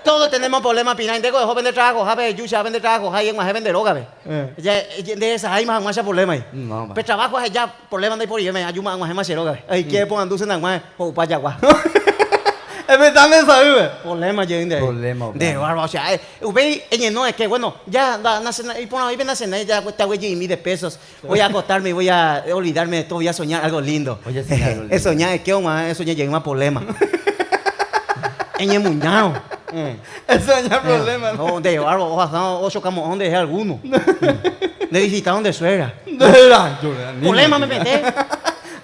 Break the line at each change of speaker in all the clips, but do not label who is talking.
Todos tenemos problemas, Pina. Indego de joven de trabajo, jabe, yucha, vende trabajo, hay en más vende droga, ve. Ya, de esa hay más problema ahí.
No,
pero trabajo es ya problema de por ahí, me ayuda más droga, ve. Ay, quiere poner dulce en más, o para allá,
es verdad, me sabe.
Problema, yo inde.
Problema.
De barba, o sea, ve, no es que, bueno, ya, y por ahí ven a cenar, ya cuesta güey y de pesos. Voy a acostarme y voy a olvidarme de todo, voy a soñar algo lindo.
Voy a soñar algo lindo.
Es soñar, es que eso ya llega más problema. En el muñao.
Eso ya es problema.
¿No? De barba, o chocamos, ¿dónde es alguno? De visitar donde suegra. Problema me metí.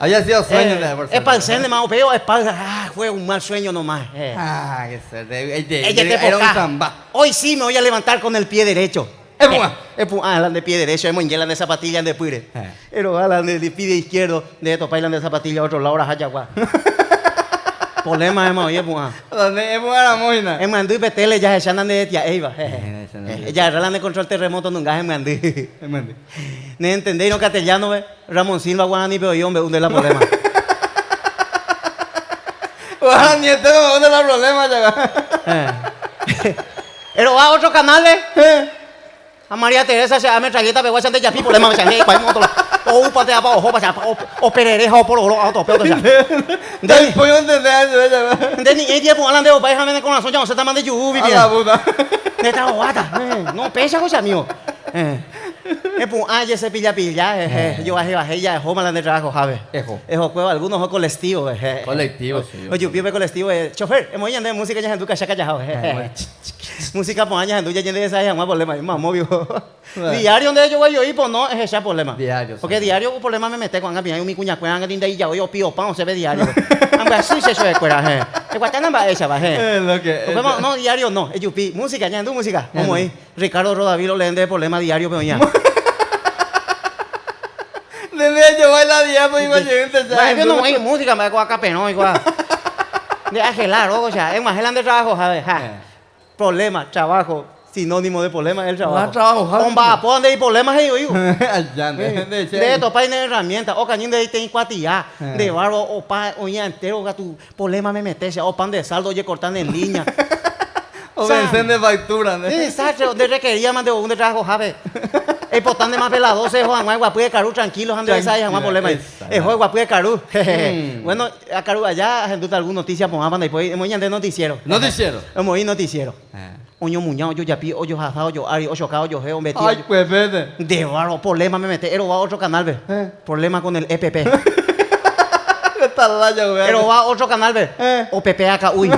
Había sido sueño de la
Es
persona.
para el cine más peor, es para... fue un mal sueño nomás.
Qué suerte.
Ella te
Era un
poca.
zamba.
Hoy sí me voy a levantar con el pie derecho. La de pie derecho, es muy de zapatilla de puire. Pero la de pie izquierdo, de topar de zapatilla, otro lado, la haya Problema es oye, pues.
¿Dónde es buena moina?
En Mandú y Petele ya se andan de tía Eva. Ya arreglan de control terremoto nunca en Mandú. ¿No entendéis no castellano, ve? Ramón Silva, Guananí, pero yo, ¿dónde la problema?
Ni este no me la problema, ya.
Pero va a otro canal, a María Teresa se llama tragueta, pero ese de Yapi, problema, me sale, para moto. O patea para ojo, o perereja, o por oro, auto, pero ya.
Después yo entendí eso, ya.
De ni ella pues hablando de país con la soña, no se está mandando yubi,
A la puta.
de esta bobata. No pesa cosa mío. Ya se pilla. Yo bajé ya, es mal de trabajo, ¿sabes? Ejo, cueva, algunos son colectivos.
Colectivo, sí.
Oye, pibe colectivo, chofer, hemos ido de música ya en tu casa, música por años en tu ya de esa ya más problema, más móvil. Diario donde yo voy a ir, pues no, es ese problema.
Diario.
Porque diario un problema me mete con alguien, mi cuña cueva, alguien de ahí ya voy a pío pan, se ve diario. Aunque así se suele cuera, el guatán va esa, no, diario no, es yupi, música, ya en tu música, como ahí. Ricardo Rodavilo le de problema diario, pero ya.
Yo baila día, pues igual
yo no voy a música, me hago acá peno, igual. De agelar, o sea, es más de trabajo, ¿sabes? Problema, trabajo, sinónimo de problema es el trabajo.
Trabajo,
Bomba, ¿por dónde hay problemas?
Allá,
de topar y herramientas, o cañín de ahí cuatilla, de barro, o pan, oye, entero, tu problema me metes, o pan de saldo, oye, cortando en línea.
O vencen de factura, ¿no?
Exacto, donde requería más de un de trabajo, ¿sabes? El potán de más pelado, se juega más guapu de Carú, tranquilo, ando esa ya más problema. El juego guapu de Carú. Bueno, a Carú allá, gente alguna noticia por banda y pues hemos ido de noticiero.
Noticiero.
Hemos ido noticiero. Oño muñao, yo yapi, oyo jazao, yo ari, ocho cao, yo geo, metí.
Ay, pues vete.
De barro, problema me mete. Pero va a otro canal, ve. Problema con el EPP.
Está raya, güey.
Pero va a otro canal, ve. O PPAK, uy.